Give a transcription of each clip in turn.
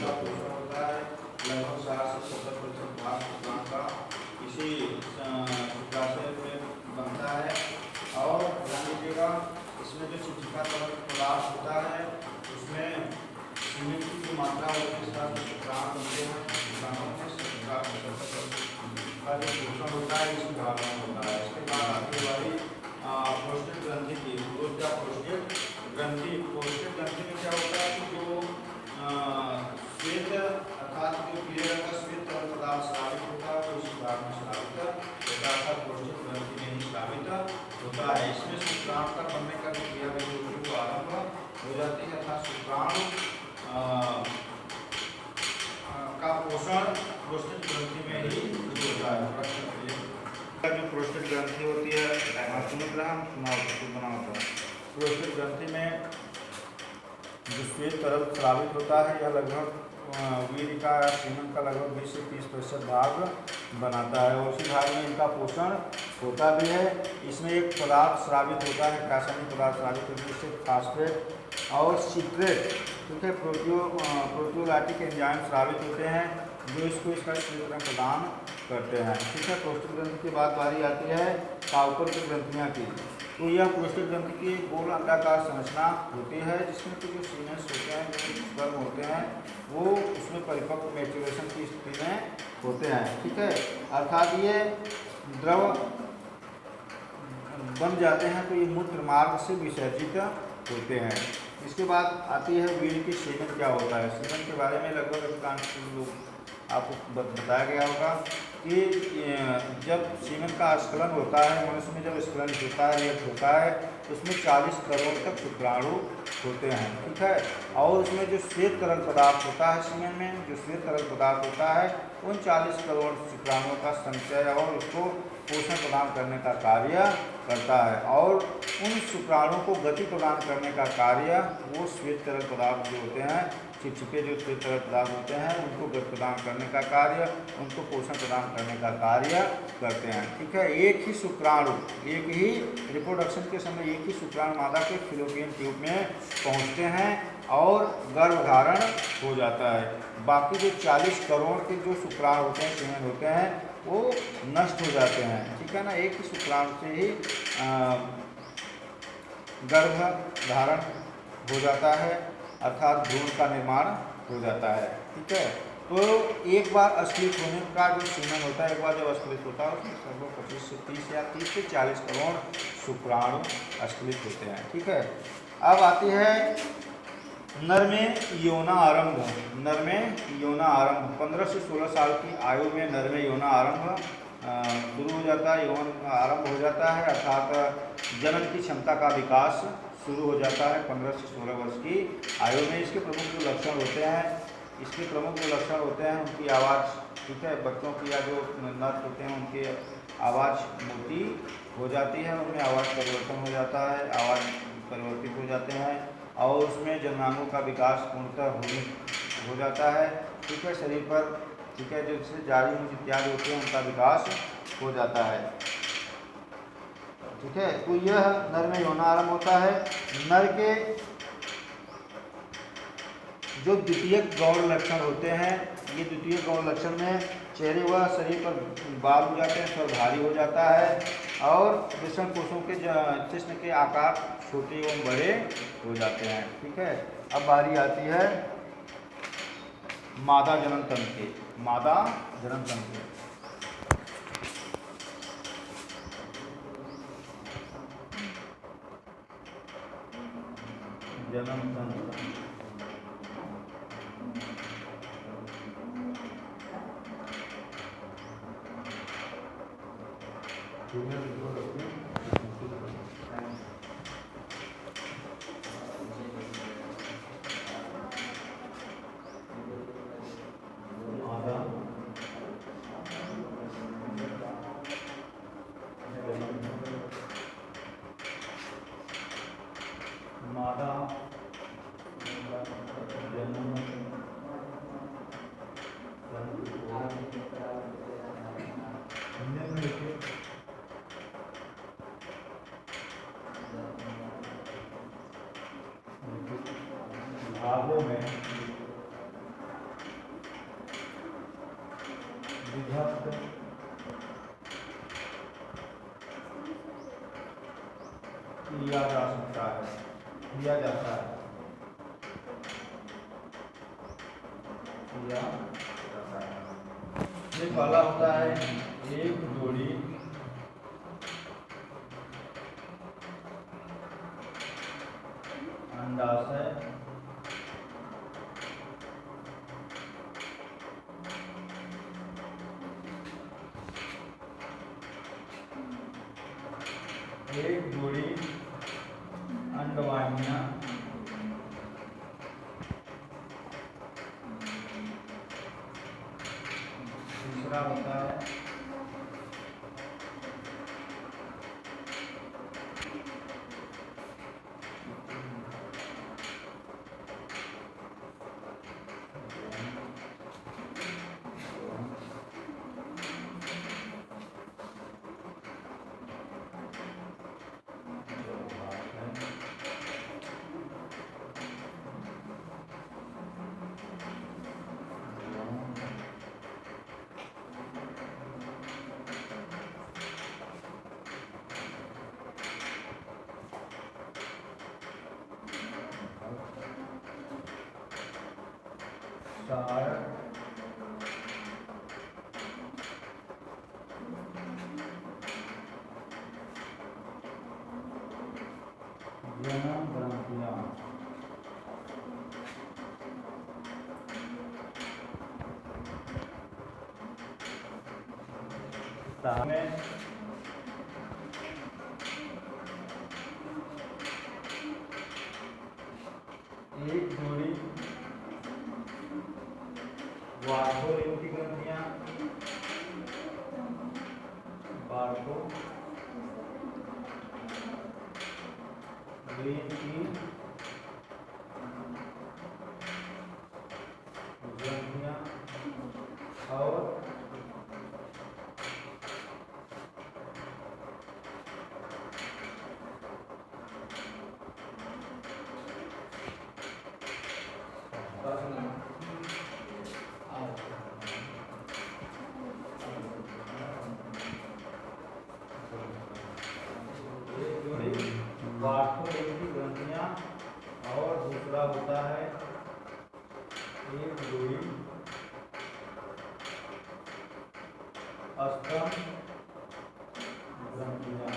का पोषण होता है। लगभग 60 से 70% भाग शुक्राणु का इसी शुक्राशय में बनता है। और ध्यान दीजिएगा, इसमें जो चिपचिपा तरल पदार्थ होता है उसमें सीमेंट की जो मात्रा होती है इसका जो शुक्राणु बनते हैं, शुक्राणुओं में 70% का जो पोषण होता है इसी भाग में होता है। इसके बाद आती है हमारी प्रोस्टेट ग्रंथि की। प्रोस्टेट ग्रंथि, प्रोस्टेट ग्रंथि में क्या होता है कि जो श्वेत अर्थात जो पीले रंग का श्वेत तरल पदार्थ स्रावित होता है वो इसी भाग में स्रावित होता है, प्रोस्टेट ग्रंथि में ही स्रावित होता है। इसमें शुक्राणु का बनने का क्रिया को आरंभ हो जाती है, अर्थात शुक्राणु का पोषण प्रोस्टेट ग्रंथि में ही होता है। जो प्रोस्टेट ग्रंथि होती है प्रोस्टेट ग्रंथि में जो श्वेत तरल स्रावित होता है यह लगभग वीर्य का सीमन का लगभग 20 से 30% भाग बनाता है और उसी भाग में इनका पोषण होता भी है। इसमें एक पदार्थ स्रावित होता है, रासायनिक पदार्थ स्रावित होता है, जिससे फास्फेट और सिट्रेट, ठीक है, प्रोटियोलाइटिक एंजाइम स्रावित होते हैं जो इसको इसका स्वीकरण प्रदान करते हैं। ठीक है, प्रोस्टेट ग्रंथि के बाद बारी आती है काउपर की ग्रंथियाँ की। तो यह प्रोस्टेट ग्रंथि की गोल अंडाकार संरचना होती है जिसमें कि जो सीमेंस होते हैं, जो स्पर्म होते हैं, वो उसमें परिपक्व मैच्योरेशन की स्थिति में होते हैं। ठीक है, अर्थात ये द्रव बन जाते हैं तो ये मूत्र मार्ग से विसर्जित होते हैं। इसके बाद आती है वीर्य की सेवन क्या होता है। सेवन के बारे में लगभग अधिकांश लोग आपको बताया गया होगा कि जब सीमेन का स्खलन होता है, मनुष्य में जब स्खलन होता है, रिएक्ट होता है, तो उसमें 40 करोड़ तक शुक्राणु होते हैं। ठीक है, और उसमें जो श्वेत तरल पदार्थ होता है, सीमेन में जो श्वेत तरल पदार्थ होता है उन 40 करोड़ शुक्राणुओं का संचय और उसको पोषण प्रदान करने का कार्य करता है, और उन शुक्राणुओं को गति प्रदान करने का कार्य वो श्वेत तरल पदार्थ जो होते हैं, चिपचिपे जो श्वेत तरल पदार्थ होते हैं, उनको गति प्रदान करने का कार्य, उनको पोषण प्रदान करने का कार्य करते हैं। ठीक है, एक ही शुक्राणु, एक ही रिप्रोडक्शन के समय एक ही शुक्राणु मादा के फिलोपियन ट्यूब में पहुंचते हैं और गर्भधारण हो जाता है। बाकी जो 40 करोड़ के जो शुक्राणु होते हैं, सीमेन होते हैं, वो नष्ट हो जाते हैं। ठीक है ना, एक ही शुक्राणु से ही गर्भधारण हो जाता है, अर्थात भ्रूण का निर्माण हो जाता है। ठीक है, तो एक बार स्खलित होने का जो सीमेन होता है, एक बार जब स्खलित होता है उसमें लगभग 25 से 30 या 30 से 40 करोड़ शुक्राणु स्खलित होते हैं। ठीक है, अब आती है नर में यौना आरंभ। नर में यौना आरंभ 15 से 16 साल की आयु में नर में यौना आरंभ शुरू हो जाता है, यौन आरंभ हो जाता है, अर्थात जन्म की क्षमता का विकास शुरू हो जाता है 15 से 16 वर्ष की आयु में। इसके प्रमुख जो लक्षण होते हैं, उनकी आवाज़, ठीक है, बच्चों की या जो नर्स होते हैं उनकी आवाज़ मोटी हो जाती है, उनमें आवाज़ परिवर्तन हो जाता है, आवाज़ परिवर्तित हो जाते हैं, और उसमें जन्मांगों का विकास पूर्णतः हो जाता है। ठीक है, शरीर पर, ठीक है, जैसे जारी इत्यादि होते हैं उनका विकास हो जाता है। ठीक है, तो यह नर में यौन आरंभ होता है। नर के जो द्वितीय गौण लक्षण होते हैं, ये द्वितीय गौण लक्षण में चेहरे व शरीर पर बाल हो जाते हैं, स्वर भारी हो जाता है, और वृषण कोषों के जिस्म के आकार छोटे एवं बड़े हो जाते हैं। ठीक है, अब बारी आती है मादा जनन तंत्र की। मादा जनन तंत्र, जनन तंत्र मादा विभक्त किया जा सकता है, किया जाता है, किया जाता है। ये पहला होता है एक जोड़ी अंडाशय एक जोड़ी अंडवाहियां तीसरा होता है सहायक जनन ग्रंथियां एक जोड़ी वार्धोलिन की ग्रंथियां वार्धोलिन की ग्रंथियां और वार्धोलिन की ग्रंथियां और दूसरा होता है एक जोड़ी स्तन ग्रंथियां,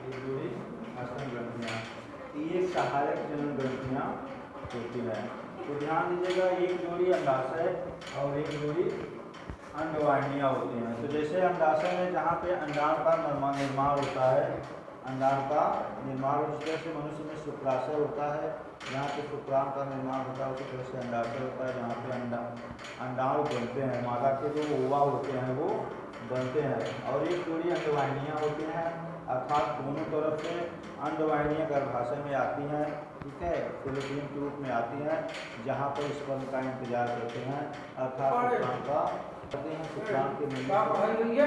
एक जोड़ी स्तन ग्रंथियां। ये सहायक जनन ग्रंथियां होती है। तो ध्यान दीजिएगा, एक जोड़ी अंडाशय और एक जोड़ी अंडवाहिनियां होती हैं। तो जैसे अंडाशय में जहाँ पे अंडाणु का निर्माण होता है, अंडाणु का निर्माण उस तरह से मनुष्य में शुक्राशय होता है, जहाँ पे शुक्राणु का निर्माण होता है, उसी तरह से अंडाशय होता है जहाँ पे अंडाणु बनते हैं, मादा के जो ओवा होते हैं वो बनते हैं। और एक जोड़ी अंडवाहिनियाँ होती हैं, अर्थात दोनों तरफ से अंडवाहिनियाँ गर्भाशय में आती हैं, ठीक है, फैलोपियन के रूप में आती हैं, जहाँ पर स्पर्म का इंतजार करते हैं, अर्थात शुक्राणु का करते हैं। शुक्राणु के विज्ञान पढ़ावा जाएंगे।